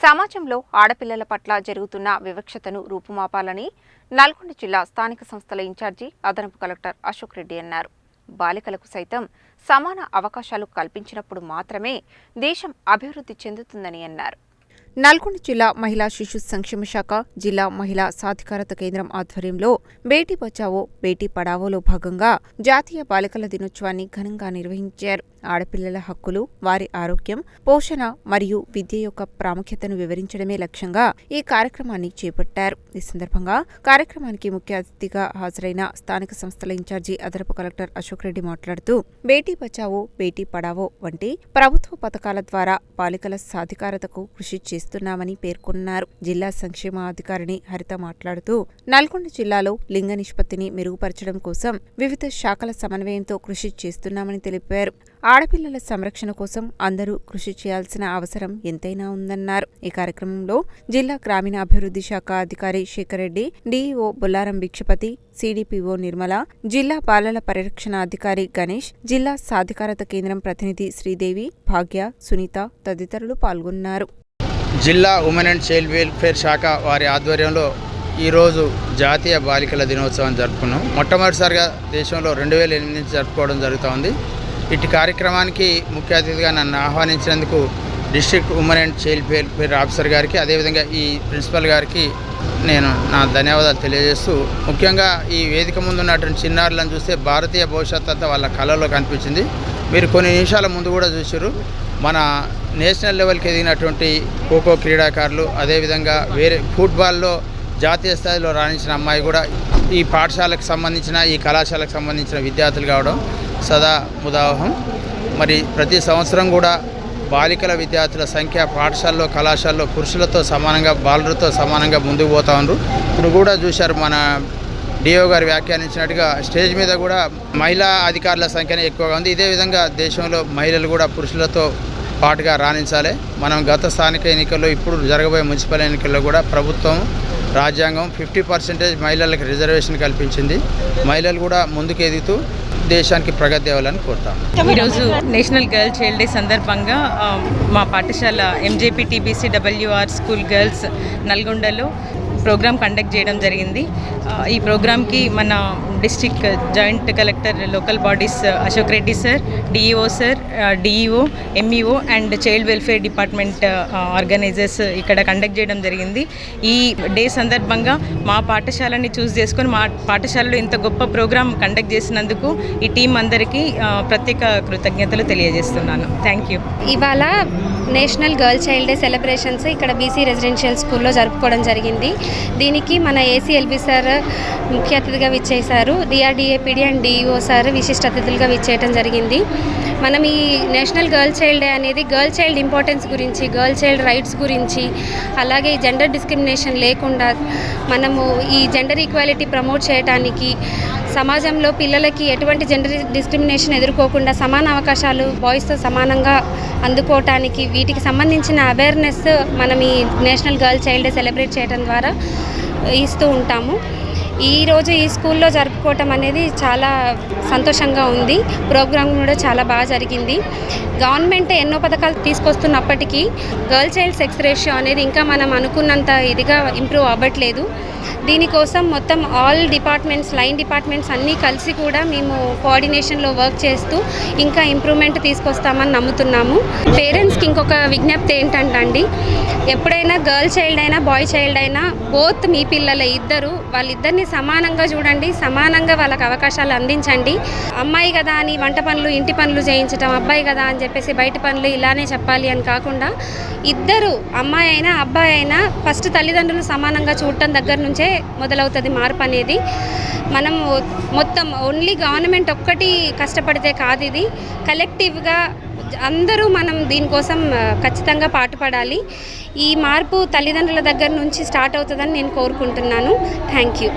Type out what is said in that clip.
సమాజంలో ఆడపిల్లల పట్ల జరుగుతున్న వివక్షతను రూపుమాపాలని నల్గొండ జిల్లా స్థానిక సంస్థల ఇన్ఛార్జి అదనపు కలెక్టర్ అశోక్ రెడ్డి అన్నారు. బాలికలకు సైతం సమాన అవకాశాలు కల్పించినప్పుడు మాత్రమే దేశం అభివృద్ధి చెందుతుందని అన్నారు. నల్గొండ జిల్లా మహిళా శిశు సంక్షేమ శాఖ, జిల్లా మహిళా సాధికారత కేంద్రం ఆధ్వర్యంలో బేటీ బచావో బేటీ పడావోలో భాగంగా జాతీయ బాలికల దినోత్సవాన్ని ఘనంగా నిర్వహించారు. ఆడపిల్లల హక్కులు, వారి ఆరోగ్యం, పోషణ మరియు విద్య యొక్క ప్రాముఖ్యతను వివరించడమే లక్ష్యంగా ఈ కార్యక్రమాన్ని చేపట్టారు. ఈ సందర్భంగా కార్యక్రమానికి ముఖ్య అతిథిగా హాజరైన స్థానిక సంస్థల ఇన్ఛార్జి అదనపు కలెక్టర్ అశోక్ రెడ్డి మాట్లాడుతూ బేటీ బచావో బేటీ పడావో వంటి ప్రభుత్వ పథకాల ద్వారా బాలికల సాధికారతకు కృషి చేస్తున్నామని పేర్కొన్నారు. జిల్లా సంక్షేమ అధికారిని హరిత మాట్లాడుతూ నల్గొండ జిల్లాలో లింగ నిష్పత్తిని మెరుగుపరచడం కోసం వివిధ శాఖల సమన్వయంతో కృషి చేస్తున్నామని తెలిపారు. ఆడపిల్లల సంరక్షణ కోసం అందరూ కృషి చేయాల్సిన అవసరం ఎంతైనా ఉందన్నారు. ఈ కార్యక్రమంలో జిల్లా గ్రామీణ అభివృద్ధి శాఖ అధికారి శేఖర్ రెడ్డి, డిఈఓ బొల్లారం భిక్షపతి, సిడిపిఓ నిర్మల, జిల్లా బాలల పరిరక్షణ అధికారి గణేష్, జిల్లా సాధికారత కేంద్రం ప్రతినిధి శ్రీదేవి, భాగ్య, సునీత తదితరులు పాల్గొన్నారు. జిల్లా ఉమెన్ అండ్ చైల్డ్ వెల్ఫేర్ శాఖ వారి ఆధ్వర్యంలో ఈరోజు జాతీయ బాలికల దినోత్సవం జరుపుకున్నాం. మొట్టమొదటిసారిగా దేశంలో 2008 నుంచి జరుపుకోవడం జరుగుతోంది. ఇటు కార్యక్రమానికి ముఖ్య అతిథిగా నన్ను ఆహ్వానించినందుకు district women and child welfare officer గారికి, అదేవిధంగా ఈ ప్రిన్సిపల్ గారికి నేను నా ధన్యవాదాలు తెలియజేస్తూ, ముఖ్యంగా ఈ వేదిక ముందు ఉన్నటువంటి చిన్నారులను చూస్తే భారతీయ భవిష్యత్తు అంతా వాళ్ళ కళలో కనిపించింది. మీరు కొన్ని నిమిషాల ముందు కూడా చూసారు. మన నేషనల్ లెవెల్కి ఎదిగినటువంటి ఖోఖో క్రీడాకారులు, అదేవిధంగా వేరే ఫుట్బాల్లో జాతీయ స్థాయిలో రాణించిన అమ్మాయి కూడా ఈ పాఠశాలకు సంబంధించిన, ఈ కళాశాలకు సంబంధించిన విద్యార్థులు కావడం సదా ముదావహం. మరి ప్రతి సంవత్సరం కూడా బాలికల విద్యార్థుల సంఖ్య పాఠశాలలో, కళాశాలలో పురుషులతో సమానంగా, బాలులతో సమానంగా ముందుకు పోతా ఉన్నారు. ఇప్పుడు కూడా చూశారు, మన డిఓ గారు వ్యాఖ్యానించినట్టుగా స్టేజ్ మీద కూడా మహిళా అధికారుల సంఖ్యనే ఎక్కువగా ఉంది. ఇదే విధంగా దేశంలో మహిళలు కూడా పురుషులతో పాటుగా రాణించాలి. మనం గత స్థానిక ఎన్నికల్లో, ఇప్పుడు జరగబోయే మున్సిపల్ ఎన్నికల్లో కూడా ప్రభుత్వం, రాజ్యాంగం 50% మహిళలకు రిజర్వేషన్ కల్పించింది. మహిళలు కూడా ముందుకు ఎదుగుతూ దేశానికి ప్రగతి తేవాలని కోరుతాం. ఈరోజు నేషనల్ గర్ల్ చైల్డ్ డే సందర్భంగా మా పాఠశాల ఎంజేపీ టీబీసీడబ్ల్యూఆర్ స్కూల్ గర్ల్స్ నల్గొండలో ప్రోగ్రామ్ కండక్ట్ చేయడం జరిగింది. ఈ ప్రోగ్రామ్కి మన district joint collector local bodies Ashok Reddy sir, DEO sir, DEO, MEO and child welfare department organisers ఇక్కడ కండక్ట్ చేయడం జరిగింది. ఈ డే సందర్భంగా మా పాఠశాలని చూస్ చేసుకొని మా పాఠశాలలో ఇంత గొప్ప ప్రోగ్రామ్ కండక్ట్ చేసినందుకు ఈ టీం అందరికీ ప్రత్యేక కృతజ్ఞతలు తెలియజేస్తున్నాను. Thank you. ఇవాళ national girl child day celebrations ఇక్కడ బీసీ రెసిడెన్షియల్ స్కూల్లో జరుపుకోవడం జరిగింది. దీనికి మన ఏసీఎల్బీ సార్ ముఖ్య అతిథిగా విచ్చేశారు. డిఆర్డిఏపీడీ అండ్ డిఈఓ సార్ విశిష్ట అతిథులుగా విచ్చేయడం జరిగింది. మనం ఈ నేషనల్ గర్ల్ చైల్డ్ డే అనేది గర్ల్ చైల్డ్ ఇంపార్టెన్స్ గురించి, గర్ల్ చైల్డ్ రైట్స్ గురించి, అలాగే జెండర్ డిస్క్రిమినేషన్ లేకుండా మనము ఈ జెండర్ ఈక్వాలిటీ ప్రమోట్ చేయడానికి, సమాజంలో పిల్లలకి ఎటువంటి జెండర్ డిస్క్రిమినేషన్ ఎదుర్కోకుండా సమాన అవకాశాలు బాయ్స్తో సమానంగా అందుకోవటానికి, వీటికి సంబంధించిన అవేర్నెస్ మనం ఈ national girl child day celebrate చేయడం ద్వారా ఇస్తూ ఉంటాము. ఈరోజు ఈ స్కూల్లో జరుపుకోవటం అనేది చాలా సంతోషంగా ఉంది. ప్రోగ్రామ్ కూడా చాలా బాగా జరిగింది. గవర్నమెంట్ ఎన్నో పథకాలు తీసుకొస్తున్నప్పటికీ గర్ల్ చైల్డ్ సెక్స్ రేషియో అనేది ఇంకా మనం అనుకున్నంత ఇదిగా ఇంప్రూవ్ అవ్వట్లేదు. దీనికోసం మొత్తం ఆల్ డిపార్ట్మెంట్స్, లైన్ డిపార్ట్మెంట్స్ అన్నీ కలిసి కూడా మేము కోఆర్డినేషన్లో వర్క్ చేస్తూ ఇంకా ఇంప్రూవ్మెంట్ తీసుకొస్తామని నమ్ముతున్నాము. పేరెంట్స్కి ఇంకొక విజ్ఞప్తి ఏంటంటే, ఎప్పుడైనా గర్ల్ చైల్డ్ అయినా బాయ్ చైల్డ్ అయినా బోత్ మీ పిల్లలే, వాళ్ళిద్దరిని సమానంగా చూడండి, సమానంగా వాళ్ళకి అవకాశాలు అందించండి. అమ్మాయి కదా అని వంట పనులు, ఇంటి పనులు చేయించడం, అబ్బాయి కదా అని చెప్పేసి బయట పనులు ఇలానే చెప్పాలి అని కాకుండా, ఇద్దరు అమ్మాయి అయినా అబ్బాయి అయినా ఫస్ట్ తల్లిదండ్రులు సమానంగా చూడటం దగ్గర నుంచే మొదలవుతుంది మార్పు అనేది. మనం మొత్తం ఓన్లీ గవర్నమెంట్ ఒక్కటి కష్టపడితే కాదు, ఇది కలెక్టివ్గా అందరూ మనం దీనికోసం ఖచ్చితంగా పాటుపడాలి. ఈ మార్పు తల్లిదండ్రుల దగ్గర నుంచి స్టార్ట్ అవుతుందని నేను కోరుకుంటున్నాను. Thank you.